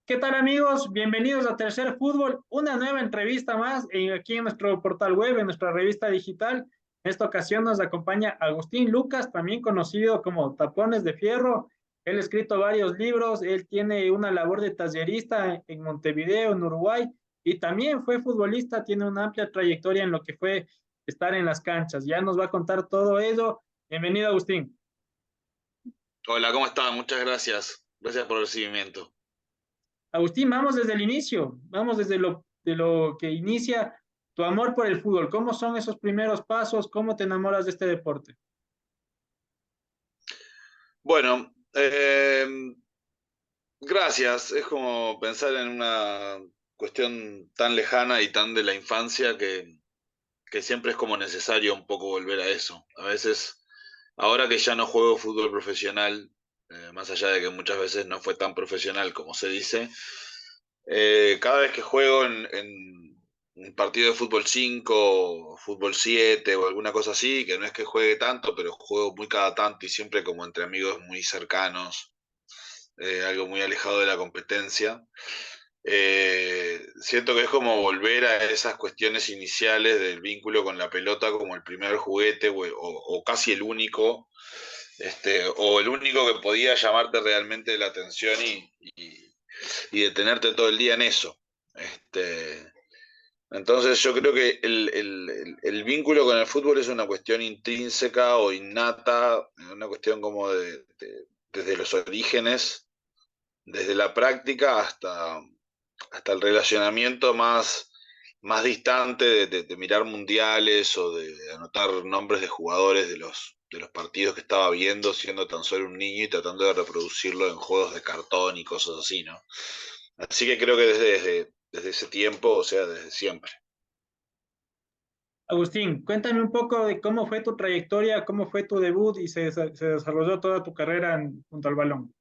¿Qué tal amigos? Bienvenidos a Tercer Fútbol, una nueva entrevista más aquí en nuestro portal web, en nuestra revista digital. En esta ocasión nos acompaña Agustín Lucas, también conocido como Tapones de Fierro. Él ha escrito varios libros, él tiene una labor de tallerista en Montevideo, en Uruguay, y también fue futbolista, tiene una amplia trayectoria en lo que fue estar en las canchas. Ya nos va a contar todo ello. Bienvenido, Agustín. Hola, ¿cómo están? Muchas gracias. Gracias por el recibimiento. Agustín, vamos desde el inicio, vamos desde de lo que inicia tu amor por el fútbol. ¿Cómo son esos primeros pasos? ¿Cómo te enamoras de este deporte? Bueno, gracias. Es como pensar en una cuestión tan lejana y tan de la infancia que siempre es como necesario un poco volver a eso. A veces, ahora que ya no juego fútbol profesional, más allá de que muchas veces no fue tan profesional como se dice, cada vez que juego en un partido de fútbol 5 o fútbol 7 o alguna cosa así, que no es que juegue tanto, pero juego muy cada tanto y siempre como entre amigos muy cercanos, algo muy alejado de la competencia. Siento que es como volver a esas cuestiones iniciales del vínculo con la pelota como el primer juguete o casi el único, o el único que podía llamarte realmente la atención y detenerte todo el día en eso. Entonces yo creo que el vínculo con el fútbol es una cuestión intrínseca o innata, una cuestión como desde los orígenes, desde la práctica hasta el relacionamiento más distante de mirar mundiales o de anotar nombres de jugadores de los partidos que estaba viendo, siendo tan solo un niño y tratando de reproducirlo en juegos de cartón y cosas así, ¿no? Así que creo que desde ese tiempo, o sea, desde siempre. Agustín, cuéntame un poco de cómo fue tu trayectoria, cómo fue tu debut y se desarrolló toda tu carrera junto al balón.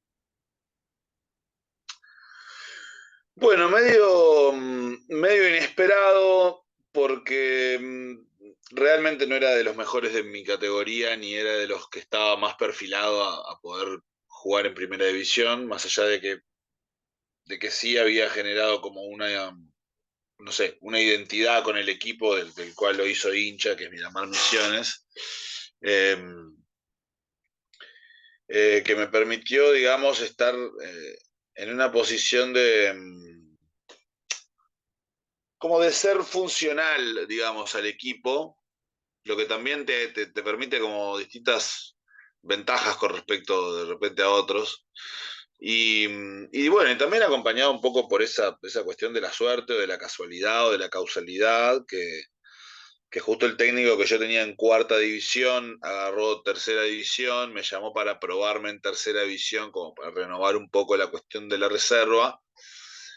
Bueno, medio inesperado porque realmente no era de los mejores de mi categoría ni era de los que estaba más perfilado a poder jugar en primera división, más allá de que sí había generado como no sé, una identidad con el equipo del cual lo hizo hincha, que es Miramar Misiones, eh, que me permitió, digamos, estar en una posición como de ser funcional, digamos, al equipo, lo que también te permite como distintas ventajas con respecto de repente a otros. Y bueno, y también acompañado un poco por esa cuestión de la suerte o de la casualidad o de la causalidad, que justo el técnico que yo tenía en cuarta división agarró tercera división, me llamó para probarme en tercera división, como para renovar un poco la cuestión de la reserva.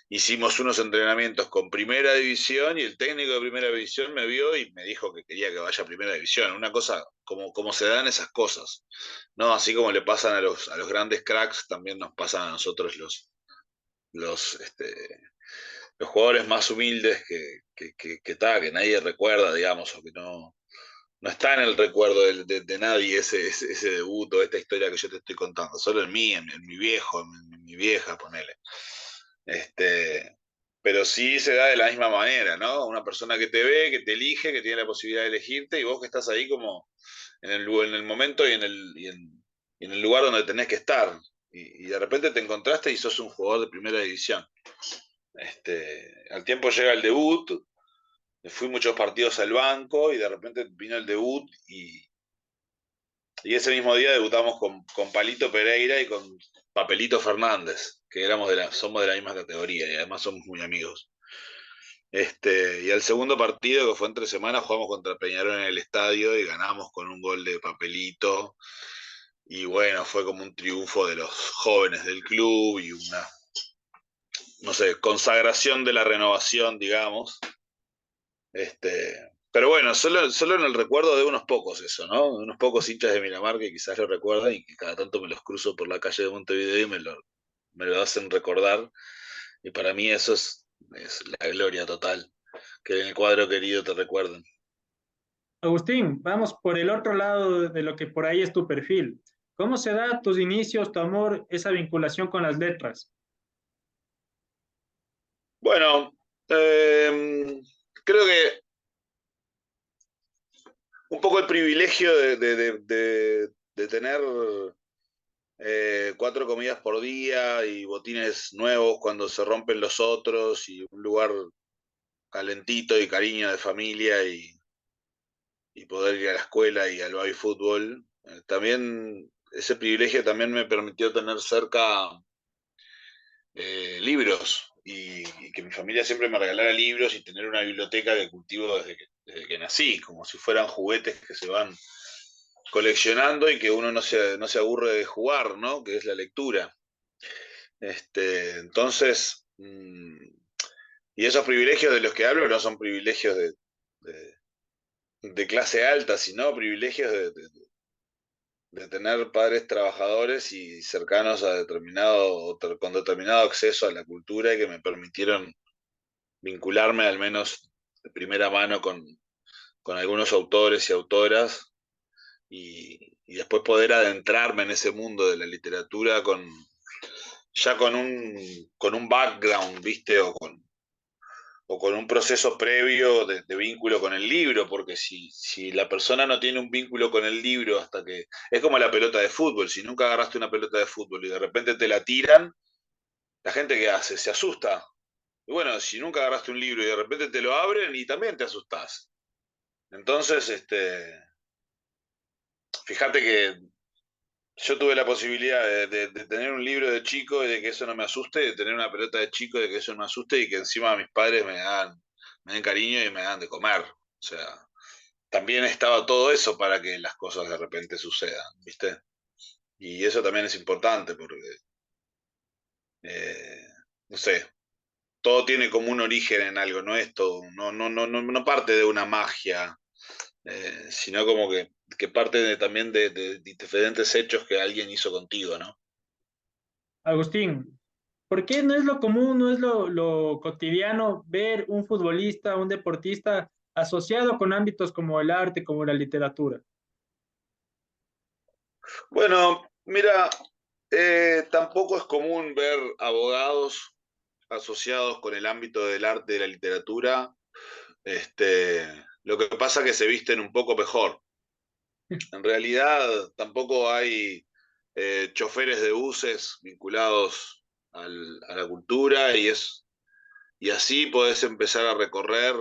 Hicimos unos entrenamientos con primera división y el técnico de primera división me vio y me dijo que quería que vaya a primera división. Una cosa, como se dan esas cosas, ¿no? Así como le pasan a los grandes cracks, también nos pasan a nosotros los, este, los jugadores más humildes que nadie recuerda, digamos, o que no está en el recuerdo de nadie ese debut o esta historia que yo te estoy contando, solo en mí, en mi viejo, en mi vieja, ponele. Este, pero sí se da de la misma manera, ¿no? Una persona que te ve, que te elige, que tiene la posibilidad de elegirte y vos que estás ahí como en el momento y en el lugar donde tenés que estar. Y de repente te encontraste y sos un jugador de primera división. Al tiempo llega el debut, fui muchos partidos al banco y de repente vino el debut y ese mismo día debutamos con Palito Pereira y con Papelito Fernández, que somos de la misma categoría y además somos muy amigos. Y al segundo partido, que fue entre semanas, jugamos contra Peñarol en el estadio y ganamos con un gol de Papelito. Y bueno, fue como un triunfo de los jóvenes del club y una, no sé, consagración de la renovación, digamos. Pero bueno, solo en el recuerdo de unos pocos eso, ¿no? De unos pocos hinchas de Miramar que quizás lo recuerdan y que cada tanto me los cruzo por la calle de Montevideo y me lo hacen recordar. Y para mí eso es la gloria total, que en el cuadro querido te recuerden. Agustín, vamos por el otro lado de lo que por ahí es tu perfil. ¿Cómo se da tus inicios, tu amor, esa vinculación con las letras? Bueno, creo que un poco el privilegio de tener 4 comidas por día y botines nuevos cuando se rompen los otros y un lugar calentito y cariño de familia y poder ir a la escuela y al baby fútbol. También ese privilegio también me permitió tener cerca libros y que mi familia siempre me regalara libros y tener una biblioteca que cultivo desde que nací, como si fueran juguetes que se van coleccionando y que uno no se aburre de jugar, ¿no? Que es la lectura. Entonces, y esos privilegios de los que hablo no son privilegios de- de clase alta, sino privilegios de tener padres trabajadores y cercanos a con determinado acceso a la cultura y que me permitieron vincularme al menos de primera mano con algunos autores y autoras y después poder adentrarme en ese mundo de la literatura ya con un background, ¿viste? O con un proceso previo de vínculo con el libro, porque si la persona no tiene un vínculo con el libro hasta que... Es como la pelota de fútbol, si nunca agarraste una pelota de fútbol y de repente te la tiran, la gente ¿qué hace? Se asusta. Y bueno, si nunca agarraste un libro y de repente te lo abren y también te asustás. Entonces, fíjate que yo tuve la posibilidad de tener un libro de chico y de que eso no me asuste, de tener una pelota de chico y de que eso no me asuste y que encima mis padres me den cariño y me dan de comer. O sea, también estaba todo eso para que las cosas de repente sucedan, ¿viste? Y eso también es importante porque, eh, no sé, todo tiene como un origen en algo, no es todo, no parte de una magia, sino como que parte también de diferentes hechos que alguien hizo contigo, ¿no? Agustín, ¿por qué no es lo común, no es lo cotidiano ver un futbolista, un deportista asociado con ámbitos como el arte, como la literatura? Bueno, mira, tampoco es común ver abogados asociados con el ámbito del arte y de la literatura. Lo que pasa es que se visten un poco mejor. En realidad, tampoco hay choferes de buses vinculados a la cultura y así podés empezar a recorrer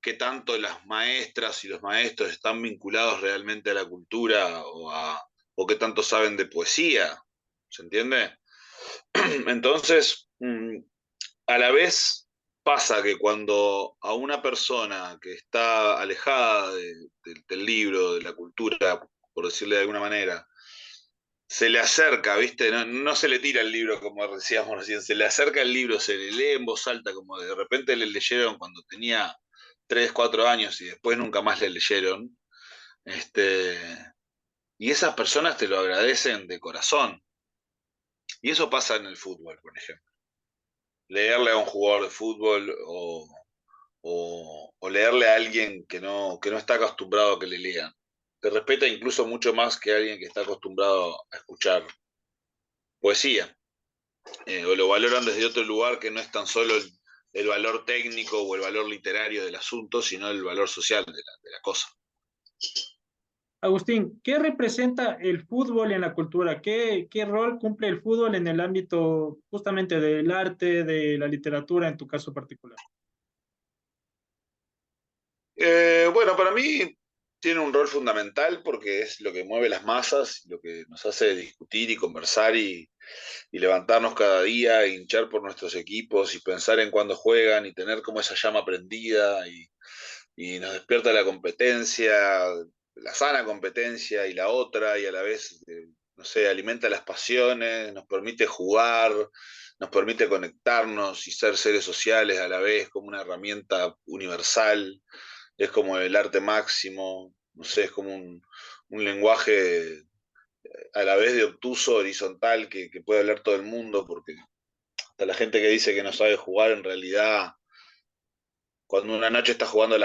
qué tanto las maestras y los maestros están vinculados realmente a la cultura o qué tanto saben de poesía. ¿Se entiende? Entonces, a la vez pasa que cuando a una persona que está alejada del libro, de la cultura, por decirle de alguna manera, se le acerca, ¿viste? No se le tira el libro como decíamos recién, se le acerca el libro, se le lee en voz alta, como de repente le leyeron cuando tenía 3 4 años y después nunca más le leyeron. Este, y esas personas te lo agradecen de corazón. Y eso pasa en el fútbol, por ejemplo. Leerle a un jugador de fútbol o leerle a alguien que no está acostumbrado a que le lean. Te respeta incluso mucho más que alguien que está acostumbrado a escuchar poesía. O lo valoran desde otro lugar que no es tan solo el valor técnico o el valor literario del asunto, sino el valor social de la cosa. Agustín, ¿qué representa el fútbol en la cultura? ¿Qué rol cumple el fútbol en el ámbito justamente del arte, de la literatura en tu caso particular? Bueno, para mí tiene un rol fundamental porque es lo que mueve las masas, lo que nos hace discutir y conversar y levantarnos cada día, e hinchar por nuestros equipos y pensar en cuándo juegan y tener como esa llama prendida y nos despierta la competencia, la sana competencia y la otra y a la vez, no sé, alimenta las pasiones, nos permite jugar, nos permite conectarnos y ser seres sociales a la vez como una herramienta universal, es como el arte máximo, no sé, es como un lenguaje a la vez de obtuso, horizontal, que puede hablar todo el mundo, porque hasta la gente que dice que no sabe jugar, en realidad, cuando una noche está jugando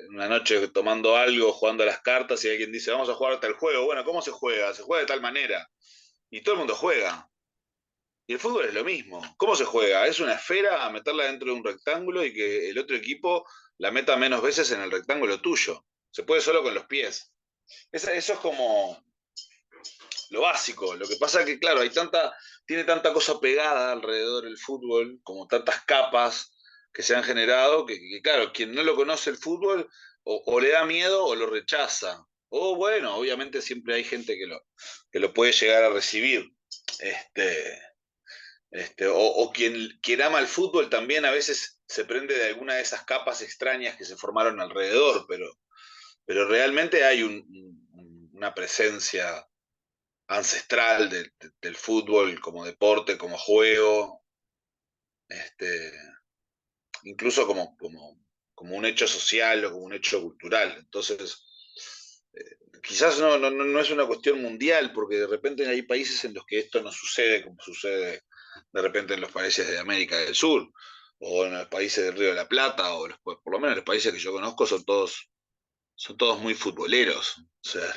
una noche tomando algo, jugando a las cartas, y alguien dice, vamos a jugar hasta el juego, bueno, ¿cómo se juega? Se juega de tal manera. Y todo el mundo juega. Y el fútbol es lo mismo. ¿Cómo se juega? Es una esfera a meterla dentro de un rectángulo y que el otro equipo la meta menos veces en el rectángulo tuyo. Se puede solo con los pies. Eso es como lo básico. Lo que pasa es que, claro, tiene tanta cosa pegada alrededor del fútbol, como tantas capas que se han generado, claro, quien no lo conoce el fútbol o le da miedo o lo rechaza. O bueno, obviamente siempre hay gente que lo puede llegar a recibir. Este, o quien ama el fútbol también a veces se prende de alguna de esas capas extrañas que se formaron alrededor, pero realmente hay una presencia ancestral del fútbol como deporte, como juego, este, incluso como un hecho social o como un hecho cultural. Entonces, quizás no es una cuestión mundial, porque de repente hay países en los que esto no sucede, como sucede de repente en los países de América del Sur, o en los países del Río de la Plata, por lo menos los países que yo conozco son todos muy futboleros. O sea,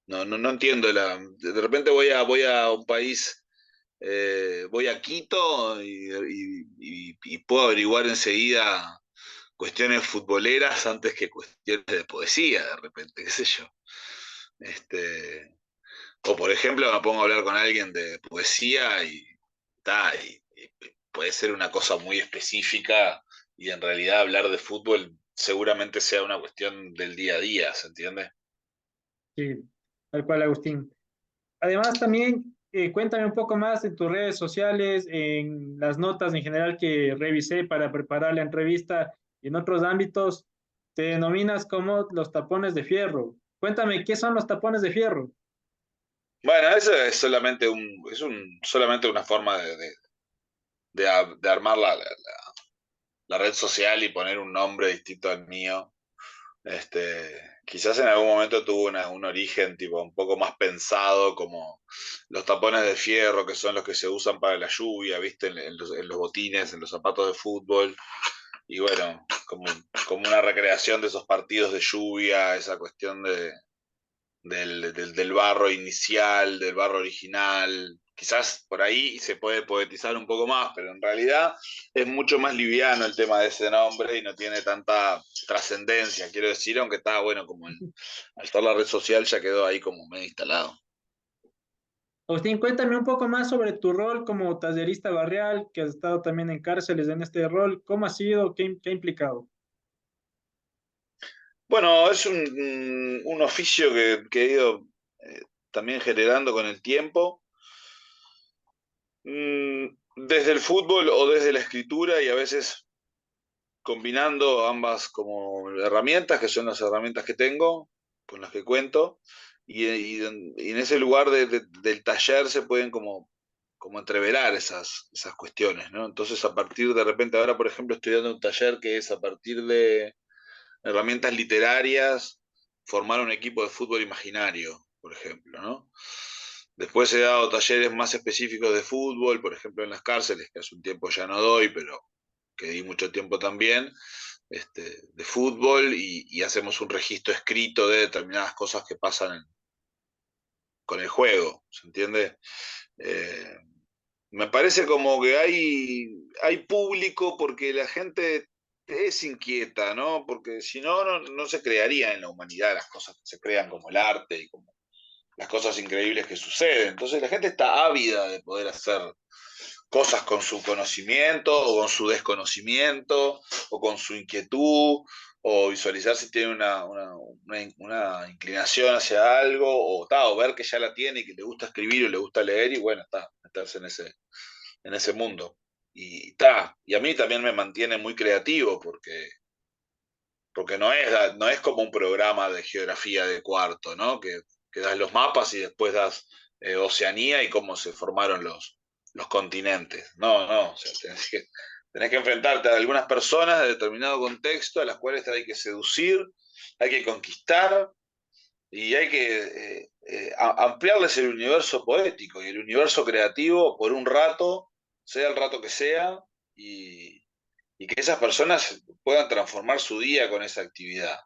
no entiendo de repente voy a un país, voy a Quito y puedo averiguar enseguida cuestiones futboleras antes que cuestiones de poesía, de repente, qué sé yo. O por ejemplo, me pongo a hablar con alguien de poesía y puede ser una cosa muy específica y en realidad hablar de fútbol seguramente sea una cuestión del día a día, ¿se entiende? Sí, tal cual, Agustín. Además, también cuéntame un poco más en tus redes sociales, en las notas en general que revisé para preparar la entrevista y en otros ámbitos, te denominas como los tapones de fierro. Cuéntame, ¿qué son los tapones de fierro? Bueno, eso es solamente una forma de armar la red social y poner un nombre distinto al mío. Quizás en algún momento tuvo un origen tipo un poco más pensado, como los tapones de fierro, que son los que se usan para la lluvia, ¿viste? En los botines, en los zapatos de fútbol. Y bueno, como una recreación de esos partidos de lluvia, esa cuestión del barro inicial, del barro original. Quizás por ahí se puede poetizar un poco más, pero en realidad es mucho más liviano el tema de ese nombre y no tiene tanta trascendencia, quiero decir, aunque está bueno, al estar la red social ya quedó ahí como medio instalado. Agustín, cuéntame un poco más sobre tu rol como tallerista barrial, que has estado también en cárceles en este rol. ¿Cómo ha sido? ¿Qué ha implicado? Bueno, es un oficio que he ido eh, también generando con el tiempo. Desde el fútbol o desde la escritura y a veces combinando ambas como herramientas, que son las herramientas que tengo, con las que cuento, y en ese lugar del taller se pueden como entreverar esas cuestiones, ¿no? Entonces, a partir de repente, ahora, por ejemplo, estoy dando un taller que es a partir de herramientas literarias, formar un equipo de fútbol imaginario, por ejemplo, ¿no? Después he dado talleres más específicos de fútbol, por ejemplo, en las cárceles, que hace un tiempo ya no doy, pero que di mucho tiempo también, de fútbol, y hacemos un registro escrito de determinadas cosas que pasan con el juego, ¿se entiende? Eh, Me parece como que hay público porque la gente es inquieta, ¿no? Porque si no se crearía en la humanidad las cosas que se crean como el arte y como las cosas increíbles que suceden. Entonces la gente está ávida de poder hacer cosas con su conocimiento o con su desconocimiento o con su inquietud o visualizar si tiene una inclinación hacia algo o ver que ya la tiene y que le gusta escribir o le gusta leer y bueno, meterse en ese mundo. Y a mí también me mantiene muy creativo porque no es como un programa de geografía de cuarto, ¿no? Que das los mapas y después das Oceanía y cómo se formaron los continentes. No, o sea, tenés que enfrentarte a algunas personas de determinado contexto a las cuales hay que seducir, hay que conquistar y hay que ampliarles el universo poético y el universo creativo por un rato, sea el rato que sea, y que esas personas puedan transformar su día con esa actividad.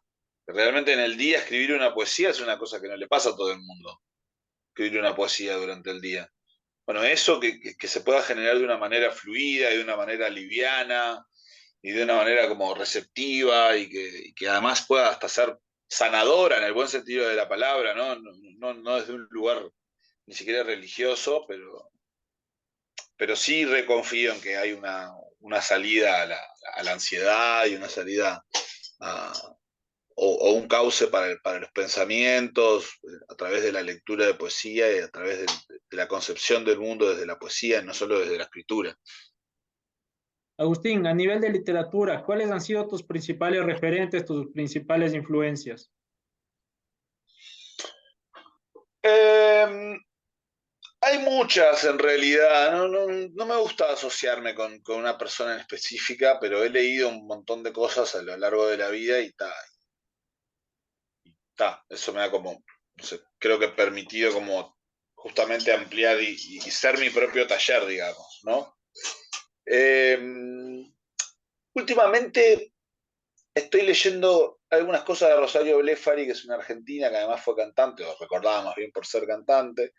Realmente en el día escribir una poesía es una cosa que no le pasa a todo el mundo, escribir una poesía durante el día. bueno, eso que se pueda generar de una manera fluida y de una manera liviana y de una manera como receptiva y que además pueda hasta ser sanadora en el buen sentido de la palabra, ¿no? No desde un lugar ni siquiera religioso, pero sí reconfío en que hay una salida a la ansiedad y una salida a, o un cauce para los pensamientos a través de la lectura de poesía y a través de la concepción del mundo desde la poesía, no solo desde la escritura. Agustín, a nivel de literatura, ¿cuáles han sido tus principales referentes, tus principales influencias? Eh, Hay muchas en realidad, no me gusta asociarme con una persona en específica, pero he leído un montón de cosas a lo largo de la vida y eso me ha como, no sé, creo que he permitido como justamente ampliar y ser mi propio taller, digamos, ¿no? Eh, Últimamente estoy leyendo algunas cosas de Rosario Blefari, que es una argentina que además fue cantante, o recordaba más bien por ser cantante.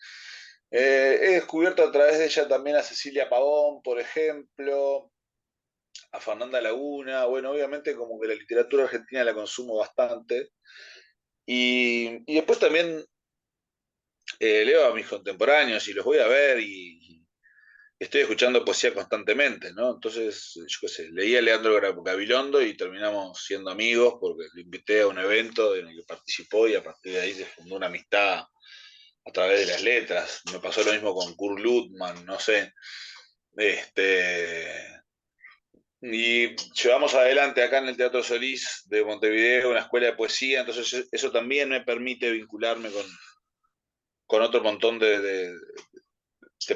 He descubierto a través de ella también a Cecilia Pavón, por ejemplo, a Fernanda Laguna. Bueno, obviamente como que la literatura argentina la consumo bastante. Y después también leo a mis contemporáneos y los voy a ver y estoy escuchando poesía constantemente, ¿no? Entonces, yo qué sé, leí a Leandro Gabilondo y terminamos siendo amigos porque lo invité a un evento en el que participó y a partir de ahí se fundó una amistad a través de las letras. Me pasó lo mismo con Kurt Lutman, no sé. Este, y llevamos adelante acá en el Teatro Solís de Montevideo una escuela de poesía, entonces eso también me permite vincularme con otro montón de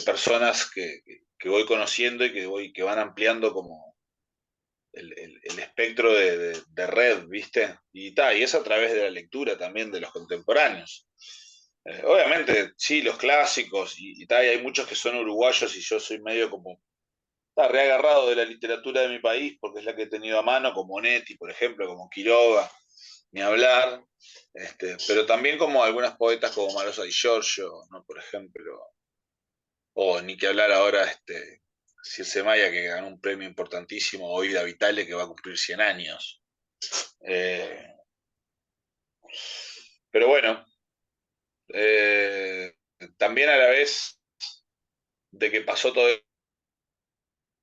personas que voy conociendo y que van ampliando como el espectro de red, ¿viste? Y es a través de la lectura también de los contemporáneos. Obviamente, sí, los clásicos, y hay muchos que son uruguayos y yo soy medio como reagarrado de la literatura de mi país, porque es la que he tenido a mano, como Netti, por ejemplo, como Quiroga, ni hablar, pero también como algunas poetas como Marosa Di Giorgio, ¿no? Por ejemplo, o ni que hablar ahora, Circe Maya, que ganó un premio importantísimo, o Ida Vitale, que va a cumplir 100 años. Eh, pero bueno, eh, también a la vez de que pasó todo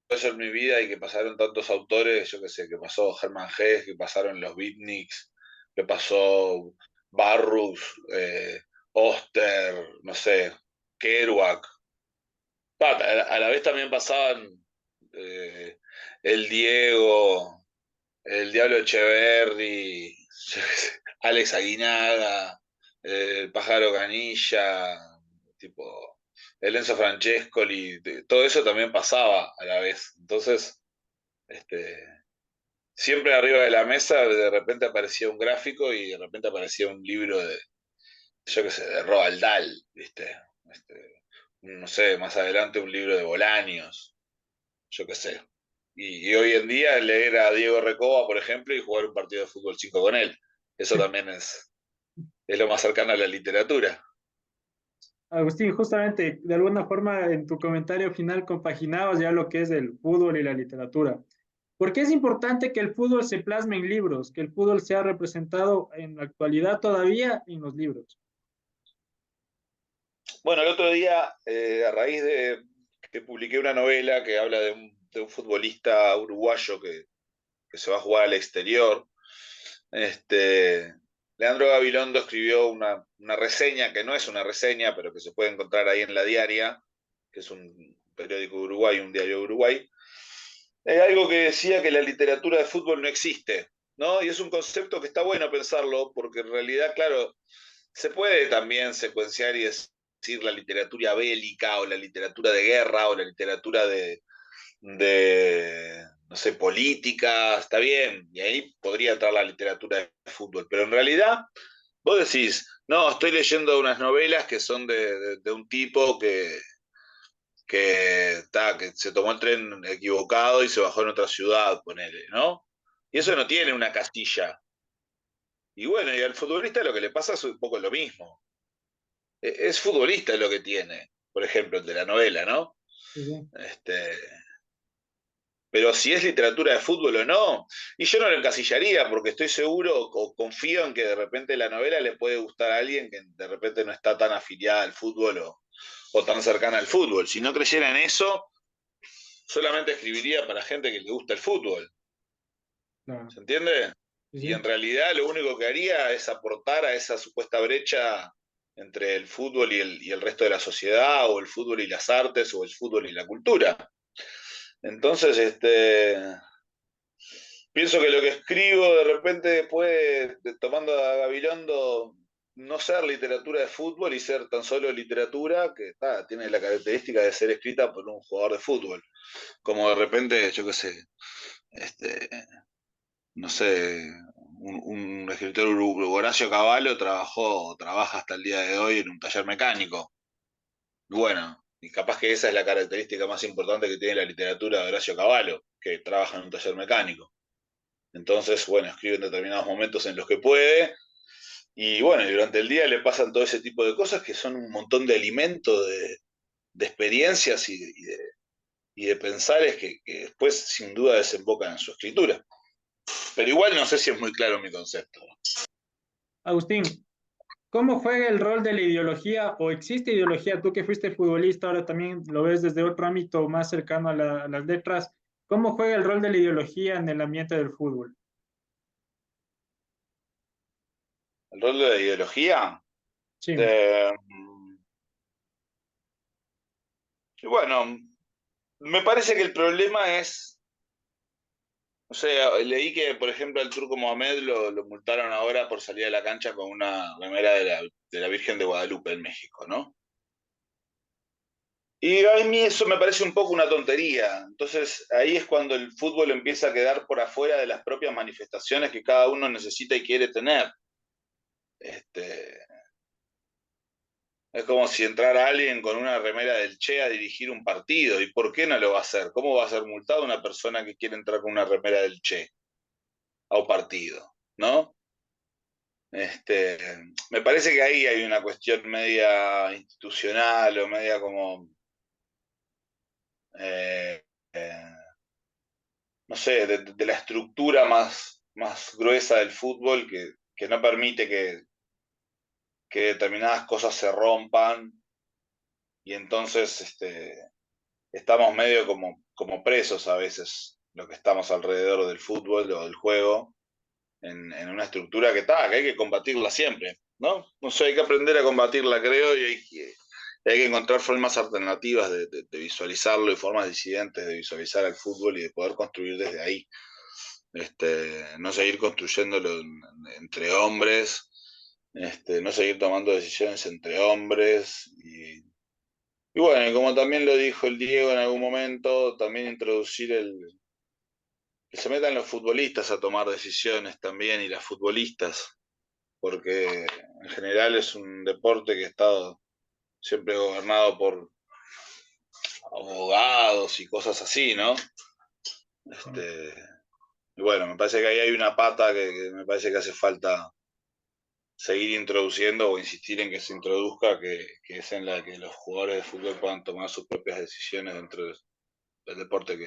eso en mi vida y que pasaron tantos autores, yo qué sé, que pasó Germán Hesse, que pasaron los Beatniks, que pasó Barrus, Oster, no sé, Kerouac. A la vez también pasaban eh, el Diego, el Diablo Echeverri, yo qué sé, Alex Aguinaga, el Pájaro Canilla, tipo, el Enzo Francescoli, todo eso también pasaba a la vez. Entonces, este, siempre arriba de la mesa de repente aparecía un gráfico y de repente aparecía un libro de, yo qué sé, de Roald Dahl, ¿viste? No sé, más adelante un libro de Bolaños, yo qué sé. Y hoy en día leer a Diego Recoba, por ejemplo, y jugar un partido de fútbol 5 con él. Eso también es lo más cercano a la literatura. Agustín, justamente, de alguna forma en tu comentario final compaginabas ya lo que es el fútbol y la literatura. ¿Por qué es importante que el fútbol se plasme en libros, que el fútbol sea representado en la actualidad todavía en los libros? Bueno, el otro día, a raíz de que publiqué una novela que habla de un futbolista uruguayo que se va a jugar al exterior, Este, Leandro Gabilondo escribió una reseña, que no es una reseña, pero que se puede encontrar ahí en La Diaria, que es un periódico de Uruguay, un diario de Uruguay. Algo que decía que la literatura de fútbol no existe, ¿no? Y es un concepto que está bueno pensarlo, porque en realidad, claro, se puede también secuenciar y decir la literatura bélica o la literatura de guerra o la literatura no sé, política, está bien, y ahí podría entrar la literatura de fútbol, pero en realidad vos decís, no, estoy leyendo unas novelas que son de un tipo que se tomó el tren equivocado y se bajó en otra ciudad, ponele, ¿no? Y eso no tiene una castilla. Y bueno, y al futbolista lo que le pasa es un poco lo mismo. Es futbolista lo que tiene. por ejemplo, el de la novela, ¿no? Sí, sí. Este, pero si es literatura de fútbol o no, y yo no lo encasillaría porque estoy seguro o confío en que de repente la novela le puede gustar a alguien que de repente no está tan afiliada al fútbol o tan cercana al fútbol. Si no creyera en eso, solamente escribiría para gente que le gusta el fútbol. Claro. ¿Se entiende? Sí, Y en sí. realidad lo único que haría es aportar a esa supuesta brecha entre el fútbol y el resto de la sociedad, o el fútbol y las artes, o el fútbol y la cultura. Entonces, pienso que lo que escribo de repente puede, tomando a Gabilondo, no ser literatura de fútbol y ser tan solo literatura que tiene la característica de ser escrita por un jugador de fútbol. Como de repente, yo qué sé, este, no sé, un escritor Horacio Cavallo trabaja hasta el día de hoy en un taller mecánico. Bueno, y capaz que esa es la característica más importante que tiene la literatura de Horacio Cavallo, que trabaja en un taller mecánico. Entonces, bueno, escribe en determinados momentos en los que puede, y bueno, y durante el día le pasan todo ese tipo de cosas que son un montón de alimento, de experiencias y de pensares que después sin duda desembocan en su escritura. Pero igual no sé si es muy claro mi concepto. Agustín, ¿cómo juega el rol de la ideología o existe ideología? Tú que fuiste futbolista, ahora también lo ves desde otro ámbito más cercano a las letras. ¿Cómo juega el rol de la ideología en el ambiente del fútbol? El rol de la ideología. Sí, eh, y bueno, me parece que el problema es, o sea, leí que, por ejemplo, al Turco Mohamed lo multaron ahora por salir a la cancha con una remera de la Virgen de Guadalupe en México, ¿no? Y a mí eso me parece un poco una tontería. Entonces ahí es cuando el fútbol empieza a quedar por afuera de las propias manifestaciones que cada uno necesita y quiere tener. Este, es como si entrara alguien con una remera del Che a dirigir un partido. ¿Y por qué no lo va a hacer? ¿Cómo va a ser multada una persona que quiere entrar con una remera del Che a un partido? ¿No? Este, me parece que ahí hay una cuestión media institucional o media como, eh, eh, no sé, de la estructura más gruesa del fútbol que no permite que determinadas cosas se rompan y entonces estamos medio como presos a veces, lo que estamos alrededor del fútbol o del juego, en una estructura que hay que combatirla siempre, ¿no? No sé, hay que aprender a combatirla, creo, y hay que encontrar formas alternativas de visualizarlo y formas disidentes de visualizar al fútbol y de poder construir desde ahí. No seguir construyéndolo entre hombres, no seguir tomando decisiones entre hombres y bueno, y como también lo dijo el Diego en algún momento, también introducir que se metan los futbolistas a tomar decisiones también y las futbolistas, porque en general es un deporte que ha estado siempre gobernado por abogados y cosas así, ¿no? Este, y bueno, me parece que ahí hay una pata que me parece que hace falta seguir introduciendo o insistir en que se introduzca, que es en la que los jugadores de fútbol puedan tomar sus propias decisiones dentro del deporte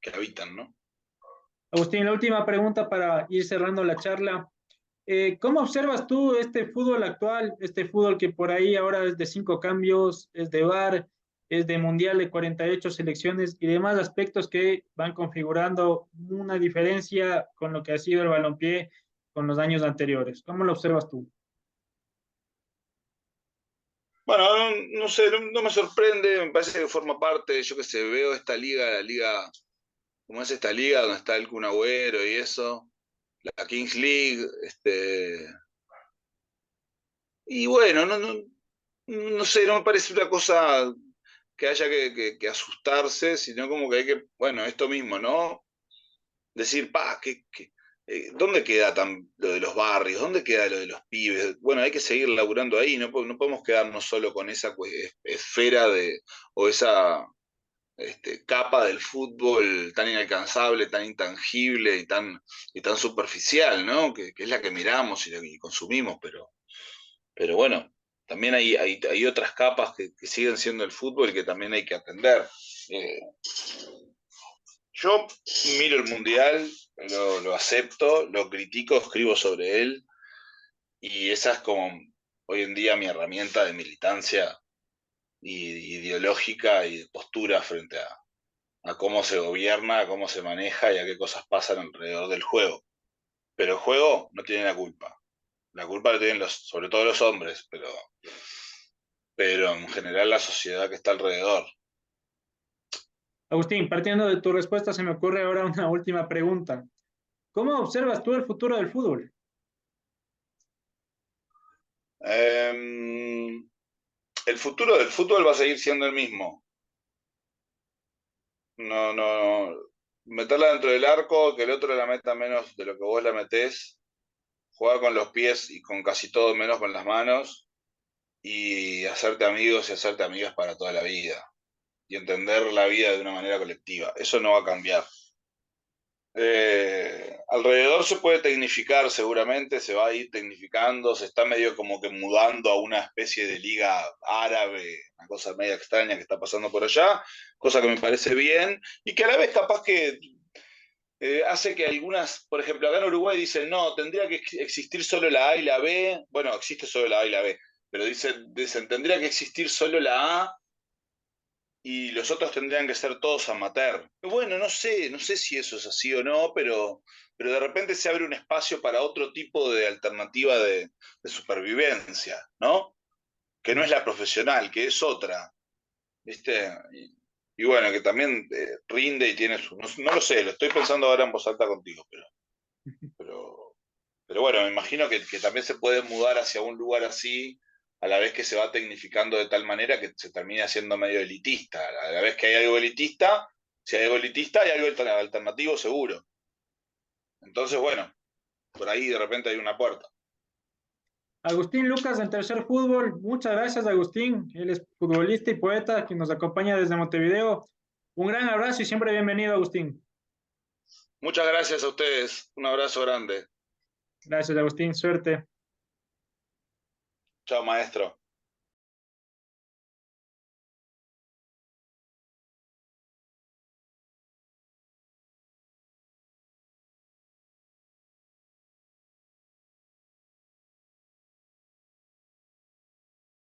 que habitan, ¿no? Agustín, la última pregunta para ir cerrando la charla. ¿Cómo observas tú este fútbol actual, este fútbol que por ahí ahora es de 5 cambios, es de VAR, es de Mundial de 48 selecciones y demás aspectos que van configurando una diferencia con lo que ha sido el balompié con los años anteriores? ¿Cómo lo observas tú? Bueno, no sé, no me sorprende, me parece que forma parte, yo que sé, veo esta liga, la liga, como es esta liga donde está el Kun Agüero y eso, la Kings League, y bueno, no sé, no me parece una cosa que haya que asustarse, sino como que hay que, bueno, esto mismo, ¿no? Decir, ¿dónde queda lo de los barrios? ¿Dónde queda lo de los pibes? Bueno, hay que seguir laburando ahí, no podemos quedarnos solo con esa esfera o esa capa del fútbol tan inalcanzable, tan intangible y tan superficial, ¿no? Que es la que miramos y consumimos, pero bueno. también hay otras capas que siguen siendo el fútbol y que también hay que atender. Eh, yo miro el Mundial, lo acepto, lo critico, escribo sobre él, y esa es como hoy en día mi herramienta de militancia ideológica y de postura frente a cómo se gobierna, a cómo se maneja y a qué cosas pasan alrededor del juego. Pero el juego no tiene la culpa. La culpa la tienen sobre todo los hombres, pero en general la sociedad que está alrededor. Agustín, partiendo de tu respuesta, se me ocurre ahora una última pregunta. ¿Cómo observas tú el futuro del fútbol? El futuro del fútbol va a seguir siendo el mismo. No, no, meterla dentro del arco, que el otro la meta menos de lo que vos la metés, jugar con los pies y con casi todo menos con las manos, y hacerte amigos y hacerte amigas para toda la vida, y entender la vida de una manera colectiva. Eso no va a cambiar. Alrededor se puede tecnificar seguramente, se va a ir tecnificando, se está medio como que mudando a una especie de liga árabe, una cosa media extraña que está pasando por allá, cosa que me parece bien, y que a la vez capaz que hace que algunas, por ejemplo, acá en Uruguay dicen, no, tendría que existir solo la A y la B, bueno, existe solo la A y la B, pero dicen tendría que existir solo la A y los otros tendrían que ser todos amateur. Bueno, no sé si eso es así o no, pero de repente se abre un espacio para otro tipo de alternativa de supervivencia, ¿no? Que no es la profesional, que es otra, ¿viste? Y bueno, que también rinde y tiene su... No lo sé, lo estoy pensando ahora en voz alta contigo, pero, pero bueno, me imagino que también se puede mudar hacia un lugar así a la vez que se va tecnificando de tal manera que se termina siendo medio elitista. A la vez que hay algo elitista, si hay algo elitista, hay algo alternativo seguro. Entonces, bueno, por ahí de repente hay una puerta. Agustín Lucas del Tercer Fútbol, muchas gracias Agustín, él es futbolista y poeta que nos acompaña desde Montevideo. Un gran abrazo y siempre bienvenido Agustín. Muchas gracias a ustedes. Un abrazo grande. Gracias Agustín, suerte. Chao, maestro.